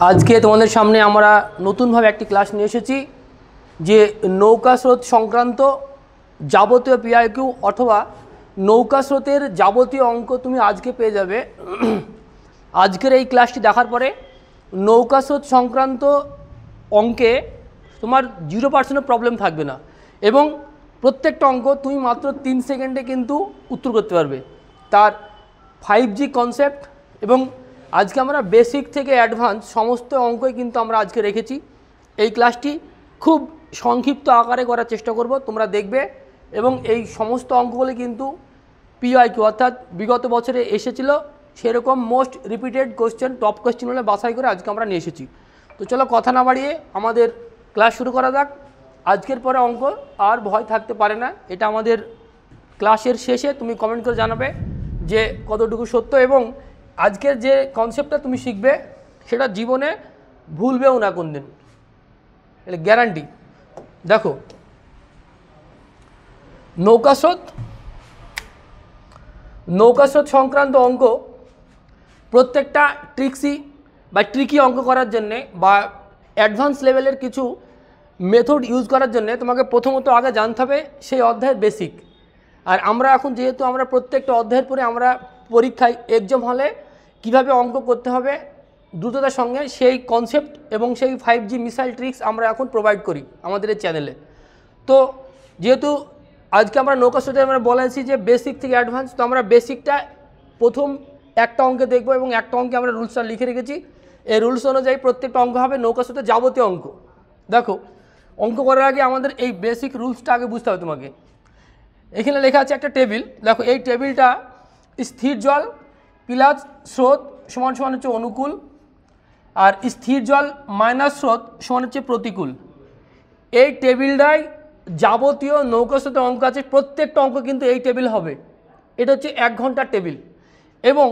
আজকে তোমাদের সামনে আমরা নতুনভাবে একটি ক্লাস নিয়ে এসেছি যে নৌকা স্রোত সংক্রান্ত যাবতীয় পিআইকিউ অথবা নৌকা স্রোতের যাবতীয় অঙ্ক তুমি আজকে পেয়ে যাবে। আজকের এই ক্লাসটি দেখার পরে নৌকা স্রোত সংক্রান্ত অঙ্কে তোমার 0% প্রবলেম থাকবে না এবং প্রত্যেকটা অঙ্ক তুমি মাত্র 3 সেকেন্ডে কিন্তু উত্তর করতে পারবে। তার 5G কনসেপ্ট এবং আজকে আমরা বেসিক থেকে অ্যাডভান্স সমস্ত অঙ্কই কিন্তু আমরা আজকে রেখেছি। এই ক্লাসটি খুব সংক্ষিপ্ত আকারে করার চেষ্টা করব, তোমরা দেখবে এবং এই সমস্ত অঙ্কগুলি কিন্তু পিআইকিউ অর্থাৎ বিগত বছরে এসেছিল সেরকম most repeated question, top question হলে বাছাই করে আজকে আমরা নিয়ে এসেছি। তো চলো কথা না বাড়িয়ে আমাদের ক্লাস শুরু করা যাক। আজকের পরে অঙ্ক আর ভয় থাকতে পারে না, এটা আমাদের ক্লাসের শেষে তুমি কমেন্ট করে জানাবে যে কতটুকু সত্য এবং আজকের যে কনসেপ্টটা তুমি শিখবে সেটা জীবনে ভুলবেও না কোন দিন, এটা গ্যারান্টি। দেখো নৌকা স্রোত সংক্রান্ত অঙ্ক প্রত্যেকটা ট্রিকি অঙ্ক করার জন্যে বা অ্যাডভান্স লেভেলের কিছু মেথড ইউজ করার জন্যে তোমাকে প্রথমত আগে জানতে হবে সেই অধ্যায়ের বেসিক। আর আমরা এখন যেহেতু আমরা প্রত্যেকটা অধ্যায়ের পরে আমরা পরীক্ষায় এক্সাম হলে কিভাবে অঙ্ক করতে হবে দ্রুততার সঙ্গে সেই কনসেপ্ট এবং সেই 5G মিসাইল ট্রিক্স আমরা এখন প্রোভাইড করি আমাদের এই চ্যানেলে। তো যেহেতু আজকে আমরা নৌকা স্রোতে আমরা বলেছি যে বেসিক থেকে অ্যাডভান্স, তো আমরা বেসিকটা প্রথম একটা অঙ্কে দেখব এবং একটা অঙ্কে আমরা রুলসটা লিখে রেখেছি। এই রুলস অনুযায়ী প্রত্যেকটা অঙ্ক হবে নৌকা স্রোতে যাবতীয় অঙ্ক। দেখো অঙ্ক করার আগে আমাদের এই বেসিক রুলসটা আগে বুঝতে হবে তোমাকে। এখানে লেখা আছে একটা টেবিল, দেখো এই টেবিলটা স্থির জল প্লাস স্রোত সমান সমান হচ্ছে অনুকূল, আর স্থির জল মাইনাস স্রোত সমান হচ্ছে প্রতিকূল। এই টেবিলটাই যাবতীয় নৌকা স্রোতের অঙ্ক আছে, প্রত্যেকটা অঙ্ক কিন্তু এই টেবিল হবে। এটা হচ্ছে 1 ঘন্টার টেবিল এবং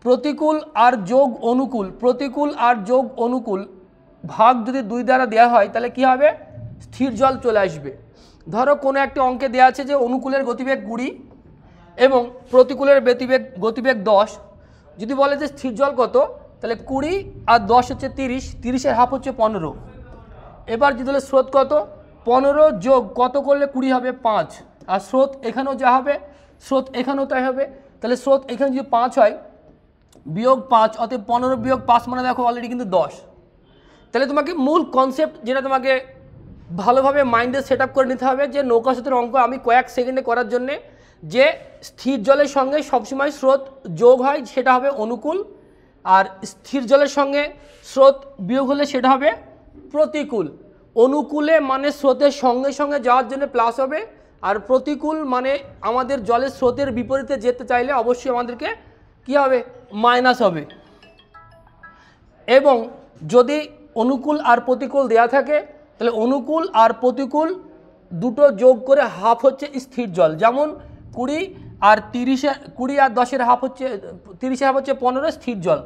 প্রতিকূল আর যোগ অনুকূল ভাগ যদি 2 দ্বারা দেওয়া হয় তাহলে কি হবে, স্থির জল চলে আসবে। ধরো কোনো একটা অঙ্কে দেওয়া আছে যে অনুকূলের গতিবেগ 20 এবং প্রতিকূলের গতিবেগ 10, যদি বলে যে স্থির জল কত তাহলে 20 আর 10 হচ্ছে 30, 30-এর হাফ হচ্ছে 15। এবার যদি বলে স্রোত কত, 15 যোগ কত করলে 20 হবে 5, আর স্রোত এখানেও যা হবে স্রোত এখানেও তাই হবে। তাহলে স্রোত এখানে যদি 5 হয় বিয়োগ 5, অতএব 15 বিয়োগ 5 মানে দেখো অলরেডি কিন্তু 10। তাহলে তোমাকে মূল কনসেপ্ট যেটা তোমাকে ভালোভাবে মাইন্ডে সেট আপ করে নিতে হবে যে নৌকা স্রোতের অঙ্ক আমি কয়েক সেকেন্ডে করার জন্যে যে স্থির জলের সঙ্গে সবসময় স্রোত যোগ হয় সেটা হবে অনুকূল, আর স্থির জলের সঙ্গে স্রোত বিয়োগ হলে সেটা হবে প্রতিকূল। অনুকূলে মানে স্রোতের সঙ্গে সঙ্গে যাওয়ার জন্য প্লাস হবে, আর প্রতিকূল মানে আমাদের জলের স্রোতের বিপরীতে যেতে চাইলে অবশ্যই আমাদেরকে কী হবে, মাইনাস হবে। এবং যদি অনুকূল আর প্রতিকূল দেওয়া থাকে তাহলে অনুকূল আর প্রতিকূল দুটো যোগ করে হাফ হচ্ছে স্থির জল, যেমন 20 আর 10-এর হাফ হচ্ছে 30-এর হাফ হচ্ছে 15 স্থির জল।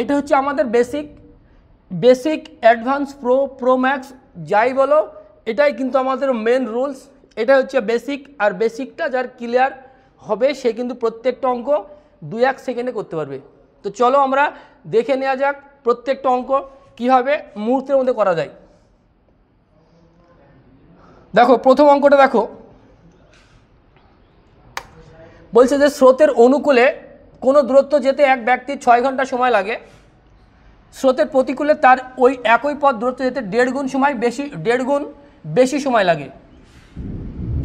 এটা হচ্ছে আমাদের বেসিক অ্যাডভান্স প্রো ম্যাক্স যাই বলো, এটাই কিন্তু আমাদের মেন রুলস। এটা হচ্ছে বেসিক, আর বেসিকটা যার ক্লিয়ার হবে সে কিন্তু প্রত্যেকটা অঙ্ক 2-1 সেকেন্ডে করতে পারবে। তো চলো আমরা দেখে নেওয়া যাক প্রত্যেকটা অঙ্ক কীভাবে মুহূর্তের মধ্যে করা যায়। দেখো প্রথম অঙ্কটা দেখো, বলছে যে স্রোতের অনুকূলে কোনো দূরত্ব যেতে এক ব্যক্তির 6 ঘন্টা সময় লাগে, স্রোতের প্রতিকূলে তার ওই একই পথ দূরত্ব যেতে 1.5 গুণ বেশি সময় লাগে।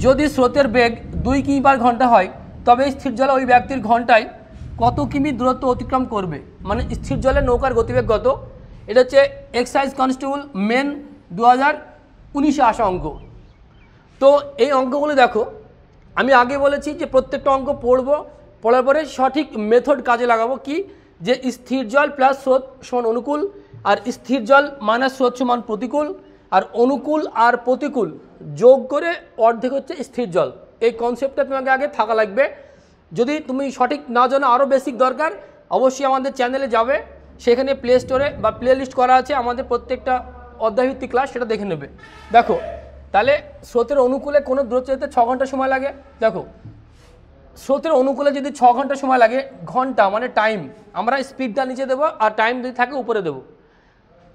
যদি স্রোতের বেগ 2 কিমি/ঘন্টা হয় তবে স্থির জলে ওই ব্যক্তির ঘন্টায় কত কিমি দূরত্ব অতিক্রম করবে, মানে স্থির জলে নৌকার গতিবেগ কত। এটা হচ্ছে এক্সাইজ কনস্টেবল মেন 2019-এ আসা অঙ্ক। তো এই অঙ্কগুলো দেখো আমি আগে বলেছি যে প্রত্যেকটা অঙ্ক পড়ার পরে সঠিক মেথড কাজে লাগাবো, কি যে স্থির জল প্লাস স্রোত সমান অনুকূল, আর স্থির জল মাইনাস স্রোত সমান প্রতিকূল, আর অনুকূল আর প্রতিকূল যোগ করে অর্ধেক হচ্ছে স্থির জল। এই কনসেপ্টটা তোমাকে আগে থাকা লাগবে। যদি তুমি সঠিক না জানো, আরও বেসিক দরকার, অবশ্যই আমাদের চ্যানেলে যাবে, সেখানে প্লে স্টোরে বা প্লে লিস্ট করা আছে আমাদের প্রত্যেকটা অধ্যায়ভিত্তিক ক্লাস, সেটা দেখে নেবে। দেখো তাহলে স্রোতের অনুকূলে কোনো দূরত্ব যেতে 6 ঘন্টা সময় লাগে। দেখো স্রোতের অনুকূলে যদি 6 ঘন্টা সময় লাগে, ঘন্টা মানে টাইম, আমরা স্পিডটা নিচে দেবো আর টাইম যদি থাকে উপরে দেবো।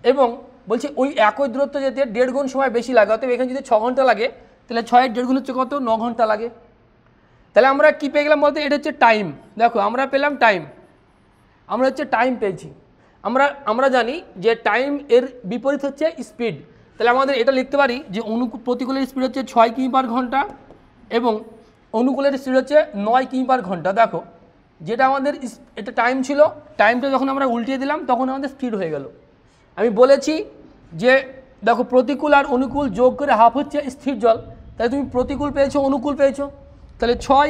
এবং বলছি ওই একই দূরত্ব যেতে 1.5 গুণ সময় বেশি লাগে, অতএব এখানে যদি 6 ঘন্টা লাগে তাহলে 6 এর 1.5 গুণ হচ্ছে কত, 9 ঘন্টা লাগে। তাহলে আমরা কী পেয়ে গেলাম বলতে, এটা হচ্ছে টাইম। দেখো আমরা পেলাম টাইম, আমরা হচ্ছে টাইম পেয়েছি। আমরা জানি যে টাইম এর বিপরীত হচ্ছে স্পিড। তাহলে আমাদের এটা লিখতে পারি যে প্রতিকূলের স্পিড হচ্ছে 6 কিমি পার ঘন্টা এবং অনুকূলের স্পিড হচ্ছে 9 কিমি পার ঘন্টা। দেখো যেটা আমাদের এটা টাইম ছিল, টাইমটা যখন আমরা উল্টিয়ে দিলাম তখন আমাদের স্পিড হয়ে গেল। আমি বলেছি যে দেখো প্রতিকূল আর অনুকূল যোগ করে হাফ হচ্ছে স্থির জল। তাহলে তুমি প্রতিকূল পেয়েছো, অনুকূল পেয়েছো, তাহলে 6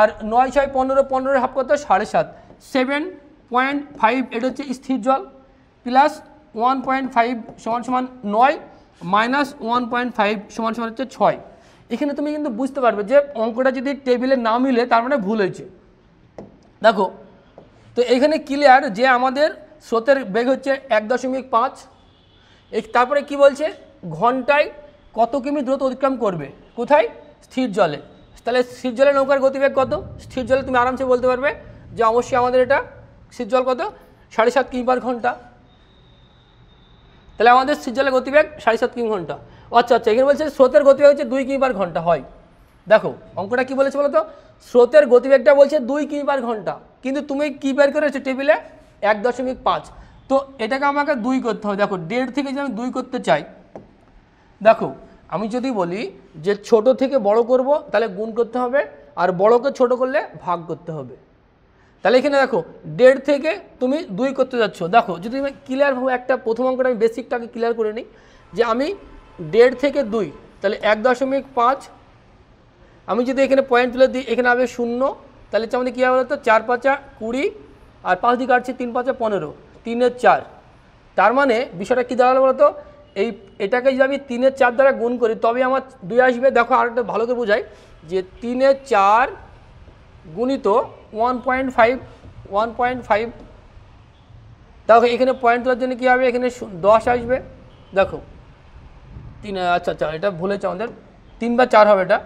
আর 9 6 15, 15 হাফ কত 7.5, 7.5 এটা হচ্ছে স্থির জল প্লাস 1.5 সমান সমান 9 মাইনাস 1.5 সমান সমান হচ্ছে 6। এখানে তুমি কিন্তু বুঝতে পারবে যে অঙ্কটা যদি টেবিলে না মিলে তার মানে ভুল হয়েছে। দেখো তো এখানে ক্লিয়ার যে আমাদের স্রোতের বেগ হচ্ছে 1.5, তারপরে কি বলছে ঘন্টায় কত কিমি দ্রুত অতিক্রম করবে, কোথায়, স্থির জলে। তাহলে স্থির জলে নৌকার গতিবেগ কত, স্থির জলে তুমি আরামসে বলতে পারবে যে অবশ্যই আমাদের এটা স্থির জল কত 7.5 কিমি পার ঘন্টা। তাহলে আমাদের স্থির জলের গতিবেগ 7.5 কিমি ঘন্টা। আচ্ছা আচ্ছা, এখানে বলছে স্রোতের গতিবেগ হচ্ছে 2 কিমি পার ঘন্টা হয়। দেখো অঙ্কটা কি বলেছে বলো তো, স্রোতের গতিবেগটা বলছে 2 কিমি পার ঘন্টা, কিন্তু তুমি কি বের করেছো টেবিলে 1.5। তো এটাকে আমাকে 2 করতে হবে। দেখো 1.5 থেকে যদি আমি 2 করতে চাই, দেখো আমি যদি বলি যে ছোট থেকে বড় করব তাহলে গুণ করতে হবে, আর বড়কে ছোট করলে ভাগ করতে হবে। তাহলে এখানে দেখো 1.5 থেকে তুমি 2 করতে যাচ্ছ। দেখো যদি আমি ক্লিয়ারভাবে একটা প্রথম অঙ্কটা আমি বেসিকটাকে ক্লিয়ার করে নিই যে আমি 1.5 থেকে 2 তাহলে 1.5। আমি যদি এখানে পয়েন্ট তুলে দিই এখানে হবে 0, তাহলে হচ্ছে আমাদের কী হবে বলতো 4 5 20 আর 5 দিয়ে কাটছি 3 5 15, 3 4। তার মানে বিষয়টা কী দাঁড়ালো বলতো, এটাকে যদি আমি 3 4 দ্বারা গুণ করি তবে আমার 2 আসবে। দেখো আরেকটা ভালো করে বোঝাই যে 3 4 গুণিত 1.5, দেখো এখানে পয়েন্ট তোলার জন্য কী হবে, এখানে 10 আসবে। দেখো 3, আচ্ছা আচ্ছা এটা ভুলেছে আমাদের 3 বা 4 হবে, এটা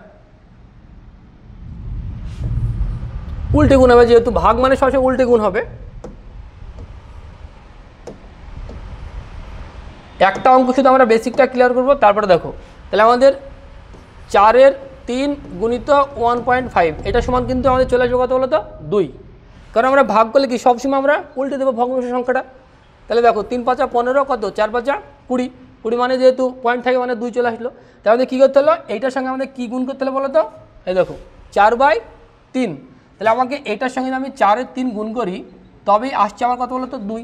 উল্টে গুণ হবে, যেহেতু ভাগ মানে সবসময় উল্টে গুণ হবে। একটা অঙ্ক শুধু আমরা বেসিকটা ক্লিয়ার করবো, তারপরে দেখো তাহলে আমাদের 4 3 গুণিত 1.5 এটা সমান কিন্তু আমাদের চলে আসবে কত বলো তো 2, কারণ আমরা ভাগ করলে কি সবসময় আমরা উল্টে দেবো ভগ্নাংশ সংখ্যাটা। তাহলে দেখো 3 5 15 কত 4 5 20, 20 মানে যেহেতু পয়েন্ট থাকে মানে 2 চলে আসলো। তাহলে আমাদের কী করতে হলো, এইটার সঙ্গে আমাদের কী গুণ করতে হলো বলো তো, এই দেখো 4/3। তাহলে আমাকে এটার সঙ্গে আমি 4 এর 3 গুণ করি তবেই আসছে আমার কত বলো তো 2।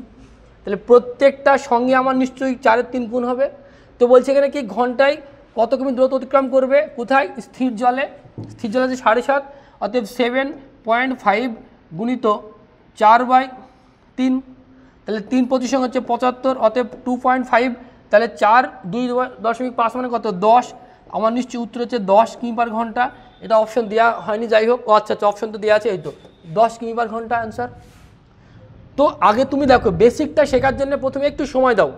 তাহলে প্রত্যেকটার সঙ্গে আমার নিশ্চয়ই 4 এর 3 গুণ হবে। তো বলছে এখানে কি ঘন্টায় কত কিমি দ্রুত অতিক্রম করবে, কোথায়, স্থির জলে। স্থির জলে হচ্ছে 7.5, অতএব 7.5 গুণিত 4/3, তাহলে 3 25 হচ্ছে 75, অতএব 2.5, তাহলে 4 2.5 মানে কত 10। আমার নিশ্চয়ই উত্তর হচ্ছে 10 কিমি পার ঘন্টা। এটা অপশন দেওয়া হয়নি, যাই হোক। আচ্ছা আচ্ছা অপশন তো দেওয়া আছে, এই তো 10 কিমি পার ঘন্টা অ্যান্সার। তো আগে তুমি দেখো বেসিকটা শেখার জন্য প্রথমে একটু সময় দাও,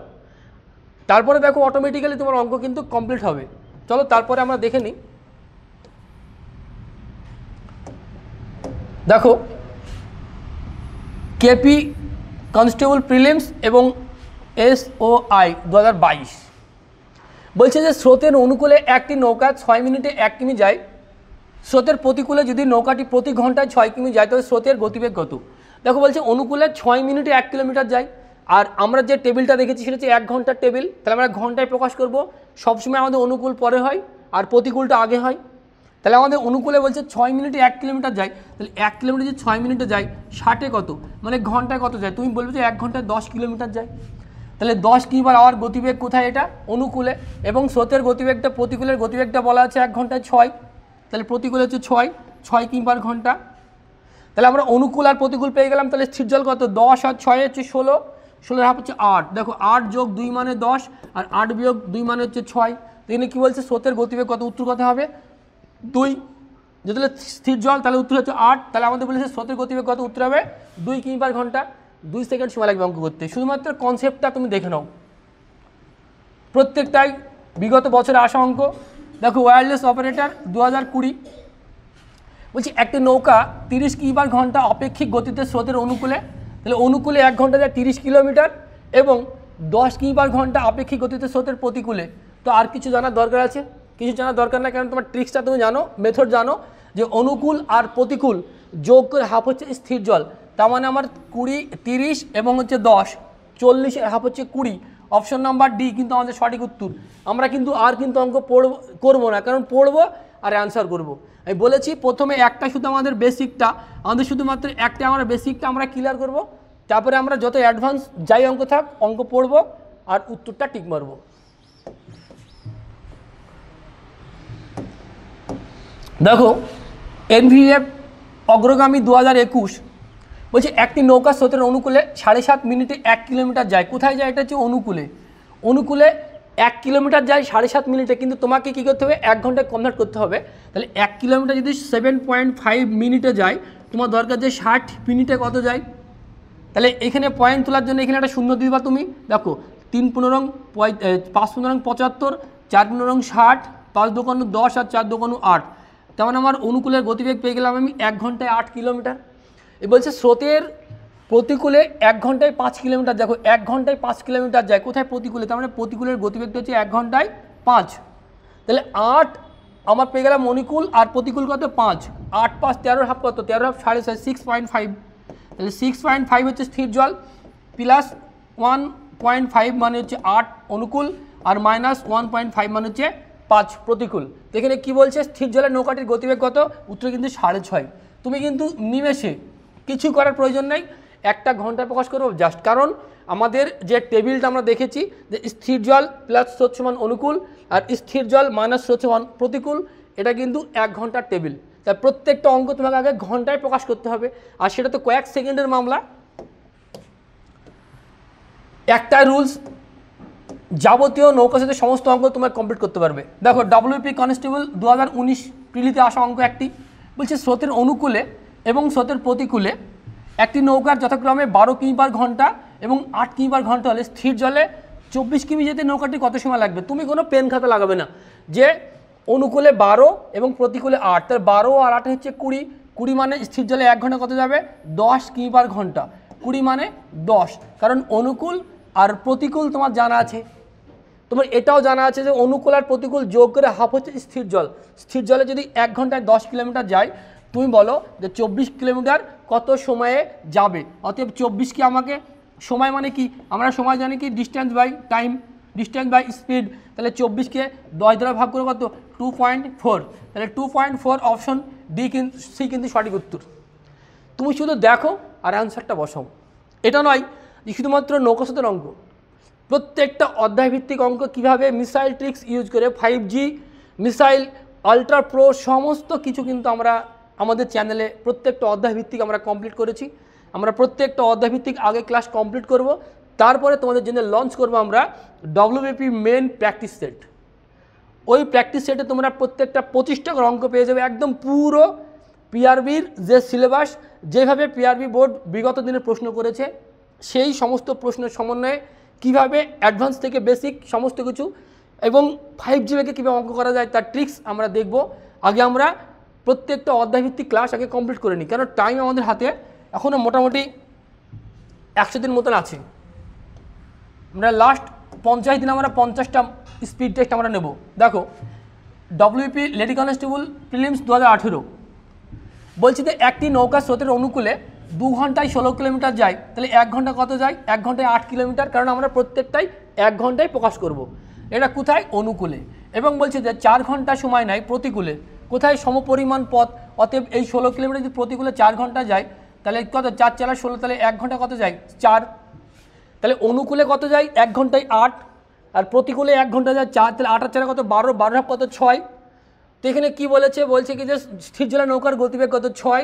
তারপরে দেখো অটোমেটিক্যালি তোমার অঙ্ক কিন্তু কমপ্লিট হবে। চলো তারপরে আমরা দেখে নিই। দেখো কেপি কনস্টেবল প্রিলিমস এবং SOI 2022 বলছে যে স্রোতের অনুকূলে একটি নৌকা 6 মিনিটে 1 কিমি যায়, স্রোতের প্রতিকূলে যদি নৌকাটি প্রতি ঘন্টায় 6 কিমি যায় তবে স্রোতের গতিবেগ কত। দেখো বলছে অনুকূলে 6 মিনিটে 1 কিলোমিটার যায়, আর আমরা যে টেবিলটা দেখেছি সেটা হচ্ছে 1 ঘন্টার টেবিল। তাহলে আমরা ঘন্টায় প্রকাশ করব, সবসময় আমাদের অনুকূল পরে হয় আর প্রতিকূলটা আগে হয়। তাহলে আমাদের অনুকূলে বলছে 6 মিনিটে 1 কিলোমিটার যায়, তাহলে 1 কিলোমিটার যদি 6 মিনিটে যায় 60-এ কত, মানে ঘন্টায় কত যায়, তুমি বলবে যে 1 ঘন্টায় 10 কিলোমিটার যায়। তাহলে 10 কিমি পার আওয়ার গতিবেগ কোথায়, এটা অনুকূলে, এবং স্রোতের গতিবেগটা প্রতিকূলের গতিবেগটা বলা আছে 1 ঘন্টায় 6, তাহলে প্রতিকূলে হচ্ছে 6 কিমি পার ঘন্টা। তাহলে আমরা অনুকূল আর প্রতিকূল পেয়ে গেলাম। তাহলে স্থির জল কত, 10 আর 6 হচ্ছে 16, 16 হাফ হচ্ছে 8। দেখো 8 যোগ 2 মানে 10 আর 8 বিয়োগ 2 মানে হচ্ছে 6। এখানে কী বলছে স্রোতের গতিবেগ কত, উত্তর কত হবে 2। যদি স্থির জল তাহলে উত্তর হচ্ছে 8, তাহলে আমাদের বলেছে স্রোতের গতিবেগ কত, উত্তর হবে 2 কিমি পার ঘন্টা। 2 সেকেন্ড সময় লাগবে অঙ্ক করতে। শুধুমাত্র কনসেপ্টটা তুমি দেখে নাও, প্রত্যেকটাই বিগত বছরে আসা অঙ্ক। দেখো ওয়্যারলেস অপারেটর 2020 বলছি একটি নৌকা 30 কিমি পার ঘন্টা অপেক্ষিক গতিতে স্রোতের অনুকূলে, তাহলে অনুকূলে 1 ঘন্টা যায় 30 কিলোমিটার এবং 10 কিমি/ঘন্টা আপেক্ষিক গতিতে স্রোতের প্রতিকূলে। তো আর কিছু জানার দরকার আছে? কিছু জানার দরকার না, কারণ তোমার ট্রিক্সটা তুমি জানো, মেথড জানো যে অনুকূল আর প্রতিকূল যোগ করে হাফ হচ্ছে স্থির জল। তার মানে আমার 20, 30 এবং হচ্ছে 10, 40 হাফ হচ্ছে 20। অপশন নাম্বার ডি কিন্তু আমাদের সঠিক উত্তর। আমরা কিন্তু আর কিন্তু অঙ্ক করবো না, কারণ পড়বো আর অ্যান্সার করব। আমি বলেছি প্রথমে একটা শুধু আমাদের বেসিকটা, আমাদের শুধুমাত্র একটা আমরা বেসিকটা আমরা ক্লিয়ার করব, তারপরে আমরা যত অ্যাডভান্স যাই অঙ্ক থাক অঙ্ক পড়বো আর উত্তরটা টিক মারবো। দেখো এনভিএফ অগ্রগামী 2021 বলছে একটি নৌকা স্রোতের অনুকূলে 7.5 মিনিটে 1 কিলোমিটার যায়। কোথায় যায়? এটা হচ্ছে অনুকূলে। অনুকূলে 1 কিলোমিটার যায় 7.5 মিনিটে, কিন্তু তোমাকে কী করতে হবে? 1 ঘন্টায় কনভার্ট করতে হবে। তাহলে 1 কিলোমিটার যদি 7.5 মিনিটে যায়, তোমার দরকার যে 60 মিনিটে কত যায়। তাহলে এখানে পয়েন্ট তোলার জন্য এখানে একটা শূন্য দিবা তুমি। দেখো 3 15 5 15 75, 4 15 60, 5 2 10 আর 4 2 8। তেমন আমার অনুকূলের গতিবেগ পেয়ে গেলাম আমি 1 ঘন্টায় 8 কিলোমিটার। এ বলছে স্রোতের প্রতিকূলে 1 ঘন্টায় 5 কিলোমিটার। দেখো 1 ঘন্টায় 5 কিলোমিটার যায় কোথায়? প্রতিকূলে। তার মানে প্রতিকূলের গতিবেগটা হচ্ছে 1 ঘন্টায় 5। তাহলে 8 আমার পেয়ে গেলাম অনুকূল, আর প্রতিকূল কত? 5। 8 5 13 হাফ কত? 13 হাফ 6.5, 6.5। তাহলে 6.5 হচ্ছে স্থির জল, প্লাস 1.5 মানে হচ্ছে 8 অনুকূল, আর মাইনাস 1.5 মানে হচ্ছে 5 প্রতিকূল। তো এখানে কী বলছে? স্থির জলের নৌকাটির গতিবেগ কত? উত্তর কিন্তু 6.5। তুমি কিন্তু নিমেষে কিছু করার প্রয়োজন নেই, একটা ঘন্টায় প্রকাশ করবো জাস্ট, কারণ আমাদের যে টেবিলটা আমরা দেখেছি যে স্থির জল প্লাস স্রোত সমান অনুকূল আর স্থির জল মাইনাস স্রোত সমান প্রতিকূল, এটা কিন্তু 1 ঘন্টার টেবিল। তাই প্রত্যেকটা অঙ্ক তোমাকে আগে ঘন্টায় প্রকাশ করতে হবে, আর সেটা তো কয়েক সেকেন্ডের মামলা। একটাই রুলস, যাবতীয় নৌকা সাথে সমস্ত অঙ্ক তোমার কমপ্লিট করতে পারবে। দেখো ডব্লিউপি কনস্টেবল 2019 প্রিলিতে আসা অঙ্ক একটি বলছে স্রোতের অনুকূলে এবং স্রোতের প্রতিকূলে একটি নৌকার যথাক্রমে 12 কিমি/ঘন্টা এবং 8 কিমি/ঘন্টা হলে স্থির জলে 24 কিমি যেতে নৌকাটি কত সময় লাগবে? তুমি কোনো পেন খাতা লাগাবে না, যে অনুকূলে 12 এবং প্রতিকূলে 8, তার 12 আর 8 হচ্ছে 20। 20 মানে স্থির জলে 1 ঘন্টা কত যাবে? 10 কিমি/ঘন্টা। 20 মানে 10, কারণ অনুকূল আর প্রতিকূল তোমার জানা আছে। তোমার এটাও জানা আছে যে অনুকূল আর প্রতিকূল যোগ করে হাফ হচ্ছে স্থির জল। স্থির জলে যদি 1 ঘন্টায় 10 কিলোমিটার যায়, তুমি বলো যে 24 কিলোমিটার কত সময়ে যাবে। অতএব 24 কি আমাকে সময় মানে কি? আমরা সময় জানি কি? Distance by time, distance by speed. তাহলে 24কে 10 দ্বারা ভাগ করে কত? 2.4। তাহলে 2.4 অপশন ডি কিন্তু সি কিন্তু সঠিক উত্তর। তুমি শুধু দেখো আর অ্যান্সারটা বসাও। এটা নয় যে শুধুমাত্র নৌকা স্রোতের অঙ্ক, প্রত্যেকটা অধ্যায়ভিত্তিক অঙ্ক কীভাবে মিসাইল ট্রিক্স ইউজ করে 5G মিসাইল আলট্রা প্রো সমস্ত কিছু কিন্তু আমরা আমাদের চ্যানেলে প্রত্যেকটা অধ্যায়ভিত্তিক আমরা কমপ্লিট করেছি। আমরা প্রত্যেকটা অধ্যায়ভিত্তিক আগে ক্লাস কমপ্লিট করব, তারপরে তোমাদের জন্য লঞ্চ করব আমরা ডব্লিউবিপি মেন প্র্যাকটিস সেট। ওই প্র্যাকটিস সেটে তোমরা প্রত্যেকটা 25টা অঙ্ক পেয়ে যাবে, একদম পুরো পিআরবির যে সিলেবাস, যেভাবে পিআরবি বোর্ড বিগত দিনে প্রশ্ন করেছে সেই সমস্ত প্রশ্নের সমন্বয়ে কীভাবে অ্যাডভান্স থেকে বেসিক সমস্ত কিছু এবং 5G থেকে কীভাবে অঙ্ক করা যায় তার ট্রিক্স আমরা দেখব। আগে আমরা প্রত্যেকটা অধ্যায়ভিত্তিক ক্লাস আগে কমপ্লিট করে নিই, কারণ টাইম আমাদের হাতে এখনও মোটামুটি 100 দিন মতন আছে। আমরা লাস্ট 50 দিন আমরা 50টা স্পিড টেস্ট আমরা নেব। দেখো ডব্লিউপি লেডি কনস্টেবল প্রিলিমস 2018 বলছি যে একটি নৌকা স্রোতের অনুকূলে 2 ঘন্টায় 16 কিলোমিটার যায়, তাহলে 1 ঘন্টা কত যায়? 1 ঘন্টায় 8 কিলোমিটার, কারণ আমরা প্রত্যেকটাই 1 ঘন্টায় প্রকাশ করব। এটা কোথায়? অনুকূলে। এবং বলছে যে 4 ঘন্টা সময় নেয় প্রতিকূলে, কোথায়? সমপরিমাণ পথ। অতএব এই 16 কিলোমিটার যদি প্রতিকূলে 4 ঘন্টা যায়, তাহলে কত? 4 4 16, তাহলে 1 ঘন্টা কত যায়? 4। তাহলে অনুকূলে কত যায়? 1 ঘন্টায় 8, আর প্রতিকূলে 1 ঘন্টা যায় 4, তাহলে 8 আর 4 কত? 12, 12 কত? 6। তো এখানে কী বলেছে? বলছে কি যে স্থির জলের নৌকার গতিবেগ কত? 6।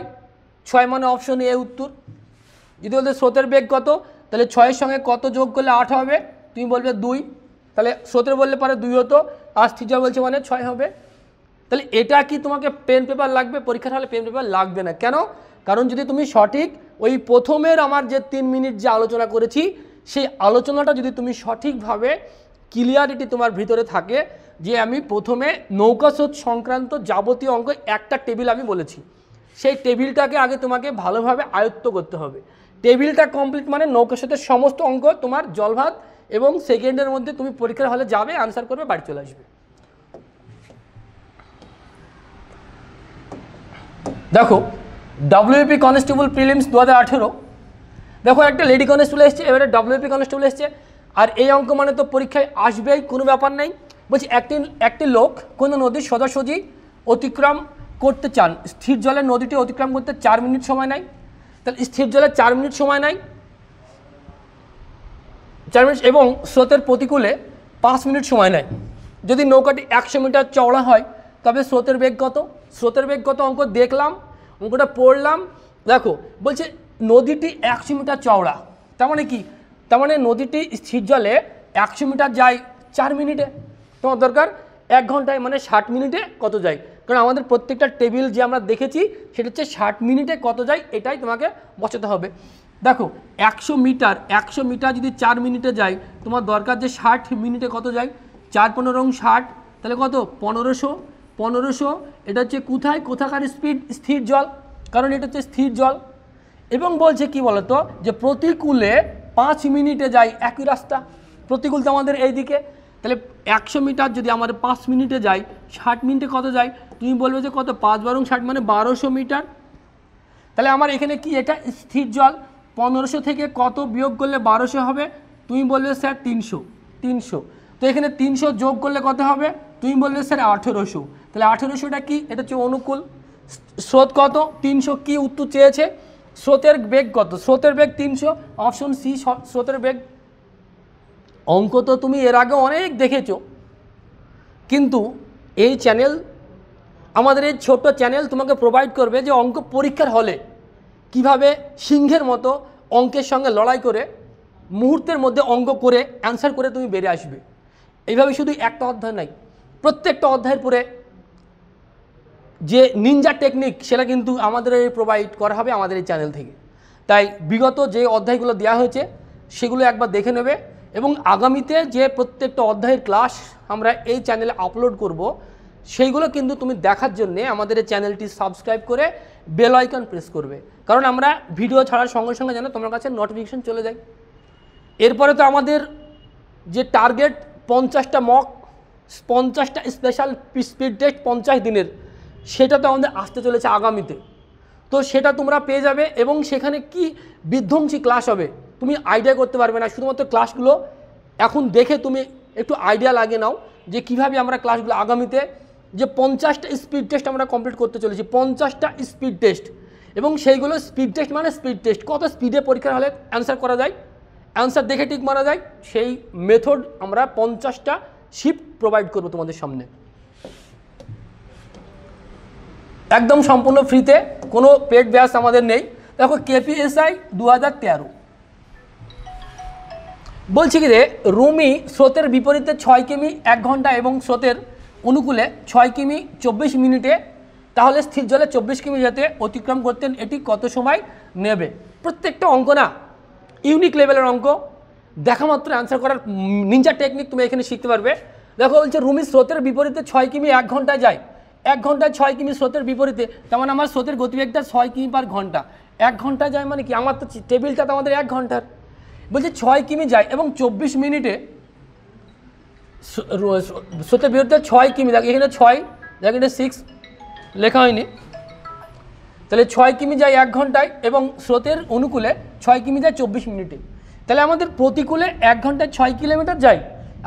6 মানে অপশন এ উত্তর। যদি বলতে স্রোতের বেগ কত, তাহলে 6-এর সঙ্গে কত যোগ করলে 8 হবে? তুমি বলবে 2, তাহলে স্রোতের বললে পারে 2 হতো, আর স্থির জল বলছে মানে 6 হবে। তাহলে এটা কি তোমাকে পেন পেপার লাগবে? পরীক্ষার হলে পেন পেপার লাগবে না। কেন? কারণ যদি তুমি সঠিক ওই প্রথমের আমার যে 3 মিনিট যে আলোচনা করেছি সেই আলোচনাটা যদি তুমি সঠিকভাবে ক্লিয়ারিটি তোমার ভিতরে থাকে, যে আমি প্রথমে নৌকা স্রোত সংক্রান্ত যাবতীয় অঙ্ক একটা টেবিল আমি বলেছি, সেই টেবিলটাকে আগে তোমাকে ভালোভাবে আয়ত্ত করতে হবে। টেবিলটা কমপ্লিট মানে নৌকা স্রোতের সমস্ত অঙ্ক তোমার জলভাত এবং সেকেন্ডের মধ্যে তুমি পরীক্ষার হলে যাবে, আনসার করবে, বাড়ি চলে আসবে। দেখো WP কনস্টেবল প্রিলিমস 2018, দেখো একটা লেডি কনস্টেবল এসছে, এবারে WP কনস্টেবল এসছে, আর এই অঙ্ক মানে তো পরীক্ষায় আসবেই, কোনো ব্যাপার নেই। বলছি একটি লোক কোনো নদীর সোজাসুজি অতিক্রম করতে চান, স্থির জলের নদীটি অতিক্রম করতে 4 মিনিট সময় নেয়, তাহলে স্থির জলে 4 মিনিট সময় নেয়, 4 মিনিট, এবং স্রোতের প্রতিকূলে 5 মিনিট সময় নেয়। যদি নৌকাটি 100 মিটার চওড়া হয় তবে স্রোতের বেগ কত? স্রোতের বেগ কত অঙ্ক দেখলাম, অঙ্কটা পড়লাম। দেখো বলছে নদীটি 100 মিটার চওড়া, তার মানে কি? তার মানে নদীটি স্থির জলে 100 মিটার যায় 4 মিনিটে, তোমার দরকার 1 ঘন্টায়, মানে 60 মিনিটে কত যায়? কারণ আমাদের প্রত্যেকটা টেবিল যে আমরা দেখেছি সেটা হচ্ছে 60 মিনিটে কত যায়, এটাই তোমাকে বসাতে হবে। দেখো 100 মিটার যদি 4 মিনিটে যায়, তোমার দরকার যে 60 মিনিটে কত যায়? 4 15 60, তাহলে কত? 1500। এটা হচ্ছে কোথাকার স্পিড? স্থির জল, কারণ এটা হচ্ছে স্থির জল। এবং বলছে কি বলতো, যে প্রতিকূলে 5 মিনিটে যায় একই রাস্তা, প্রতিকূল তো আমাদের এইদিকে, তাহলে 100 মিটার যদি আমাদের 5 মিনিটে যায়, 60 মিনিটে কত যায়? তুমি বলবে যে কত? 5 12 60, মানে 1200 মিটার। তাহলে আমার এখানে কি এটা স্থির জল, 1500 থেকে কত বিয়োগ করলে 1200 হবে? তুমি বলবে স্যার 300। তো এখানে 300 যোগ করলে কত হবে? তুমি বলবে স্যার 1800। তাহলে 1800টা কি? এটা হচ্ছে অনুকূল। স্রোত কত? 300। কি উত্তর চেয়েছে? স্রোতের বেগ কত? স্রোতের বেগ 300, অপশন সি স্রোতের বেগ। অঙ্ক তো তুমি এর আগে অনেক দেখেছো, কিন্তু এই চ্যানেল, আমাদের এই ছোট্ট চ্যানেল তোমাকে প্রোভাইড করবে যে অঙ্ক পরীক্ষার হলে কিভাবে সিংহের মতো অঙ্কের সঙ্গে লড়াই করে মুহূর্তের মধ্যে অঙ্ক করে অ্যান্সার করে তুমি বেরিয়ে আসবে। এইভাবে শুধু একটা অধ্যায় নাই, প্রত্যেকটা অধ্যায়ের পরে যে নিনজা টেকনিক সেটা কিন্তু আমাদের প্রোভাইড করা হবে আমাদের এই চ্যানেল থেকে। তাই বিগত যে অধ্যায়গুলো দেওয়া হয়েছে সেগুলো একবার দেখে নেবে, এবং আগামীতে যে প্রত্যেকটা অধ্যায়ের ক্লাস আমরা এই চ্যানেলে আপলোড করব সেইগুলো কিন্তু তুমি দেখার জন্যে আমাদের এই চ্যানেলটি সাবস্ক্রাইব করে বেল আইকন প্রেস করবে, কারণ আমরা ভিডিও ছাড়ার সঙ্গে সঙ্গে যেন তোমার কাছে নোটিফিকেশন চলে যায়। এরপরে তো আমাদের যে টার্গেট 50টা মক, 50টা স্পেশাল স্পিড টেস্ট 50 দিনের, সেটা তো আমাদের আসতে চলেছে আগামীতে। তো সেটা তোমরা পেয়ে যাবে, এবং সেখানে কি বিধ্বংসী ক্লাস হবে তুমি আইডিয়া করতে পারবে না। শুধুমাত্র ক্লাসগুলো এখন দেখে তুমি একটু আইডিয়া লাগিয়ে নাও যে কীভাবে আমরা ক্লাসগুলো আগামীতে, যে 50টা স্পিড টেস্ট আমরা কমপ্লিট করতে চলেছি, 50টা স্পিড টেস্ট, এবং সেইগুলো স্পিড টেস্ট মানে স্পিড টেস্ট, কত স্পিডে পরীক্ষার হলে অ্যান্সার করা যায়, অ্যান্সার দেখে টিক মারা যায়, সেই মেথড আমরা 50টা শিফট প্রোভাইড করবো তোমাদের সামনে, একদম সম্পূর্ণ ফ্রিতে, কোনো পেড ব্যাচ আমাদের নেই। দেখো KPSI 2013 বলছি কি রে, রুমি স্রোতের বিপরীতে 6 কিমি 1 ঘন্টা এবং স্রোতের অনুকূলে 6 কিমি 24 মিনিটে, তাহলে স্থির জলে 24 কিমি যেতে অতিক্রম করতেন, এটি কত সময় নেবে? প্রত্যেকটা অঙ্ক না ইউনিক লেভেলের অঙ্ক, দেখা মাত্র অ্যান্সার করার নিনজা টেকনিক তুমি এখানে শিখতে পারবে। দেখো বলছে রুমি স্রোতের বিপরীতে 6 কিমি 1 ঘন্টায় যায়, 1 ঘন্টায় 6 কিমি স্রোতের বিপরীতে, তেমন আমার স্রোতের গতিবেগটা 6 কিমি পার ঘন্টা, 1 ঘন্টায় যায় মানে কি? আমার তো টেবিলটা তো আমাদের 1 ঘন্টার, বলছে 6 কিমি যায় এবং 24 মিনিটে স্রোতের বিরুদ্ধে 6 কিমি, দেখ এখানে 6, দেখ এটা 6 লেখা হয়নি, তাহলে 6 কিমি যায় 1 ঘন্টায় এবং স্রোতের অনুকূলে 6 কিমি যায় 24 মিনিটে, তাহলে আমাদের প্রতিকূলে 1 ঘন্টায় 6 কিলোমিটার যায়।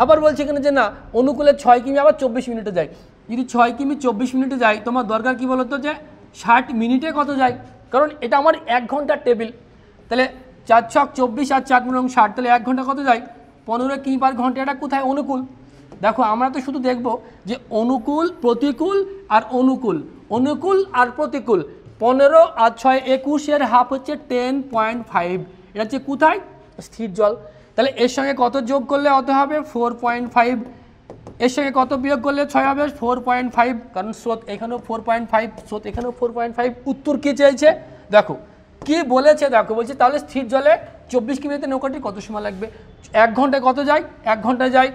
আবার বলছে এখানে যে না অনুকূলে 6 কিমি আবার 24 মিনিটে যায়, যদি 6 কিমি 24 মিনিটে যায় তোমার দরকার কি বলতো, যে 60 মিনিটে কত যায়, কারণ এটা আমার 1 ঘন্টার টেবিল, তাহলে 4 ছক 24 আর 4 গুণ 60, তাহলে 1 ঘন্টা কত যায়? 15 কিমি পার ঘন্টা। এটা কোথায়? অনুকূল। দেখো আমরা তো শুধু দেখব যে অনুকূল, প্রতিকূল আর অনুকূল, অনুকূল আর প্রতিকূল, 15 আর 6 21 এর হাফ হচ্ছে 10.5, এটা হচ্ছে কোথায়? স্থির জল। তাহলে এর সঙ্গে কত যোগ করলে অত হবে? 4.5, এর সঙ্গে কত বিয়োগ করলে 6 হবে? 4.5, কারণ স্রোত এখানেও 4.5, স্রোত এখানেও 4.5। উত্তর কী চাইছে দেখো, কি বলেছে দেখো, বলছে তাহলে স্থির জলে 24 কিমিতে নৌকাটি কত সময় লাগবে? 1 ঘন্টায় কত যায়? 1 ঘন্টায় যায়